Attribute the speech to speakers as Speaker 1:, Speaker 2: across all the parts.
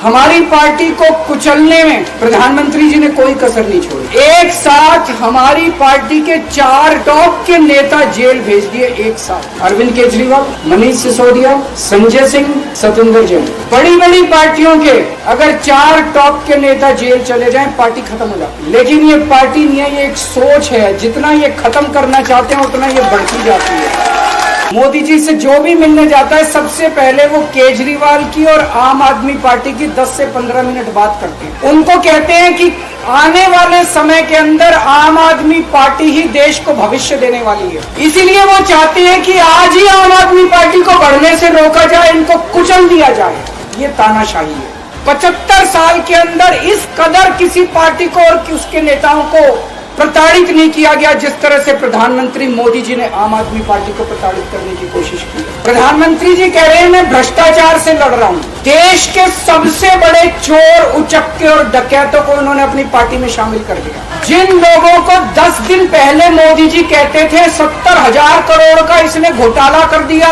Speaker 1: हमारी पार्टी को कुचलने में प्रधानमंत्री जी ने कोई कसर नहीं छोड़ी। एक साथ हमारी पार्टी के 4 टॉप के नेता जेल भेज दिए एक साथ। अरविंद केजरीवाल, मनीष सिसोदिया, संजय सिंह, सत्येंद्र जैन। बड़ी बड़ी पार्टियों के अगर 4 टॉप के नेता जेल चले जाएं, पार्टी खत्म हो जाती है। लेकिन ये पार्टी नहीं है, ये एक सोच है। जितना ये खत्म करना चाहते हैं उतना ये बढ़ती जाती है। मोदी जी से जो भी मिलने जाता है सबसे पहले वो केजरीवाल की और आम आदमी पार्टी की 10 से 15 मिनट बात करते हैं। उनको कहते हैं कि आने वाले समय के अंदर आम आदमी पार्टी ही देश को भविष्य देने वाली है। इसीलिए वो चाहते हैं कि आज ही आम आदमी पार्टी को बढ़ने से रोका जाए, इनको कुचल दिया जाए। ये तानाशाही है। 75 साल के अंदर इस कदर किसी पार्टी को और उसके नेताओं को प्रताड़ित नहीं किया गया जिस तरह से प्रधानमंत्री मोदी जी ने आम आदमी पार्टी को प्रताड़ित करने की कोशिश की। प्रधानमंत्री जी कह रहे हैं मैं भ्रष्टाचार से लड़ रहा हूं। देश के सबसे बड़े चोर, उचक्के और डकैतों को उन्होंने अपनी पार्टी में शामिल कर दिया। जिन लोगों को 10 दिन पहले मोदी जी कहते थे 70,000 करोड़ का इसने घोटाला कर दिया,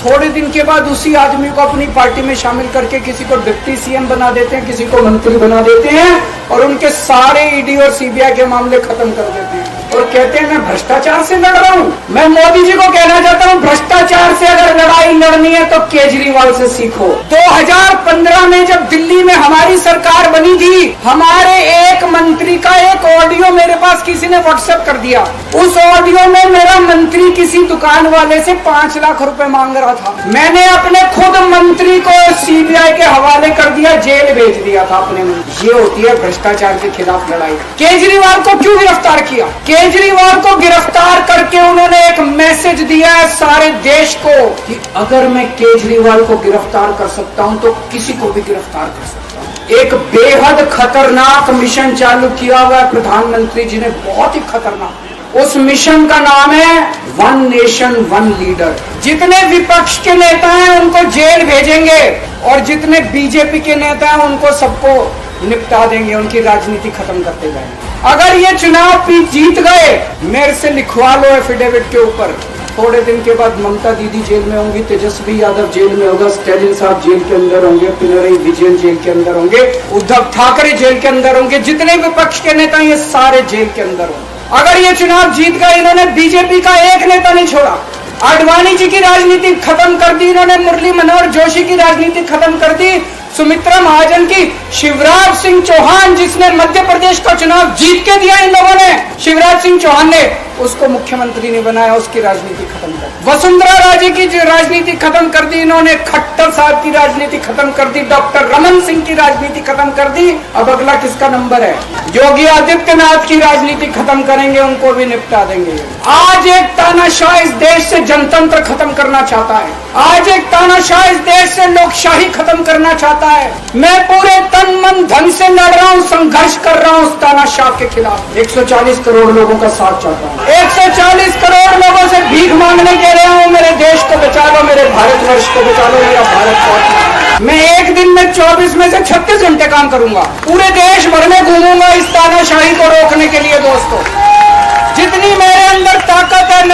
Speaker 1: थोड़े दिन के बाद उसी आदमी को अपनी पार्टी में शामिल करके किसी को डिप्टी सीएम बना देते हैं, किसी को मंत्री बना देते हैं और उनके सारे ईडी और सीबीआई के मामले खत्म कर देते हैं और कहते हैं मैं भ्रष्टाचार से लड़ रहा हूं। मैं मोदी जी को कहना चाहता हूं भ्रष्टाचार से अगर लड़ाई लड़नी है तो केजरीवाल से सीखो। 2015 में जब दिल्ली में हमारी सरकार बनी थी, हमारे एक मंत्री का एक ऑडियो मेरे पास किसी ने व्हाट्सएप कर दिया। उस ऑडियो में मेरा मंत्री किसी दुकान वाले से 5 लाख रुपए मांग रहा था। मैंने अपने खुद मंत्री को सीबीआई के हवाले कर दिया, जेल भेज दिया था अपने मंत्री। ये होती है भ्रष्टाचार के खिलाफ लड़ाई। केजरीवाल को क्यों गिरफ्तार किया? केजरीवाल को गिरफ्तार करके उन्होंने एक मैसेज दिया है सारे देश को कि अगर मैं केजरीवाल को गिरफ्तार कर सकता हूं तो किसी को भी गिरफ्तार कर सकता हूं। एक बेहद खतरनाक मिशन चालू किया हुआ है प्रधानमंत्री जी ने, बहुत ही खतरनाक। उस मिशन का नाम है वन नेशन वन लीडर। जितने विपक्ष के नेता हैं उनको जेल भेजेंगे और जितने बीजेपी के नेता हैं उनको सबको निपटा देंगे, उनकी राजनीति खत्म करते जाएंगे। अगर ये चुनाव जीत गए, मेरे से लिखवा लो एफिडेविट के ऊपर, थोड़े दिन के बाद ममता दीदी जेल में होंगी, तेजस्वी यादव जेल में होगा, स्टैलिन साहब जेल के अंदर होंगे, पिनरई विजयन जेल के अंदर होंगे, उद्धव ठाकरे जेल के अंदर होंगे, जितने विपक्ष के नेता ये सारे जेल के अंदर होंगे। अगर ये चुनाव जीत गए, इन्होंने बीजेपी का एक नेता नहीं छोड़ा। आडवाणी जी की राजनीति खत्म कर दी इन्होंने, मुरली मनोहर जोशी की राजनीति खत्म कर दी, सुमित्रा महाजन की, शिवराज सिंह चौहान जिसने मध्य प्रदेश का चुनाव जीत के दिया इन लोगों ने, शिवराज सिंह चौहान ने उसको मुख्यमंत्री नहीं बनाया, उसकी राजनीति खत्म कर दी। वसुंधरा राजे की राजनीति खत्म कर दी इन्होंने, खट्टर साहब की राजनीति खत्म कर दी, डॉक्टर रमन सिंह की राजनीति खत्म कर दी। अब अगला किसका नंबर है? योगी आदित्यनाथ की राजनीति खत्म करेंगे, उनको भी निपटा देंगे। आज एक तानाशाह इस देश से जनतंत्र खत्म करना चाहता है, आज एक तानाशाह इस देश से लोकशाही खत्म करना चाहता है। मैं पूरे तन मन धन से लड़ रहा हूँ, संघर्ष कर रहा हूँ उस तानाशाह के खिलाफ। 140 करोड़ लोगों का साथ चाहता हूँ, 140 करोड़ लोगों से भीख मांगने के रहा हूँ, मेरे देश को बचा लो, मेरे भारतवर्ष को बचा लो, मेरा भारत को। मैं एक दिन में 24 में से 36 घंटे काम करूंगा, पूरे देश भर में घूमूंगा इस तानाशाही को रोकने के लिए। दोस्तों, जितनी मेरे अंदर ताकत है,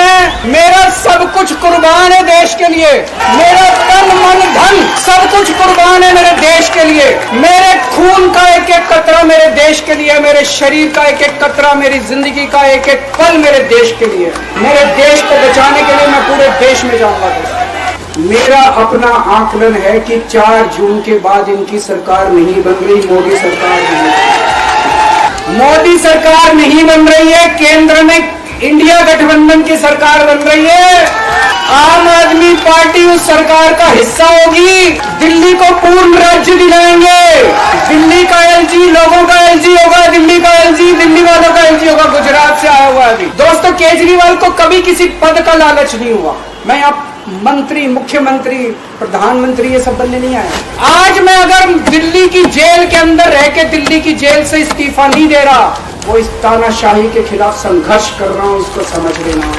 Speaker 1: मेरा सब कुछ कुर्बान है देश के लिए, मेरा तन मन धन सब कुछ कुर्बान है मेरे देश के लिए। मेरे खून का एक एक कतरा मेरे देश के लिए, मेरे शरीर का एक एक कतरा, मेरी जिंदगी का एक एक पल मेरे देश के लिए। मेरे देश को बचाने के लिए मैं पूरे देश में जाऊंगा। मेरा अपना आकलन है कि 4 जून के बाद इनकी सरकार नहीं बन रही, मोदी सरकार नहीं बन रही है। केंद्र में इंडिया गठबंधन की सरकार बन रही है। आम आदमी पार्टी उस सरकार का हिस्सा होगी। दिल्ली को पूर्ण राज्य दिलाएंगे। दिल्ली का एलजी लोगों का एलजी होगा, दिल्ली का एलजी दिल्ली वालों का एलजी होगा। गुजरात से आया हुआ अभी। दोस्तों, केजरीवाल को कभी किसी पद का लालच नहीं हुआ। मैं आप मंत्री, मुख्यमंत्री, प्रधानमंत्री ये सब बनने नहीं आया। आज मैं अगर दिल्ली की जेल के अंदर रह के दिल्ली की जेल से इस्तीफा नहीं दे रहा, वो इस तानाशाही के खिलाफ संघर्ष कर रहा हूं, इसको समझ लेना।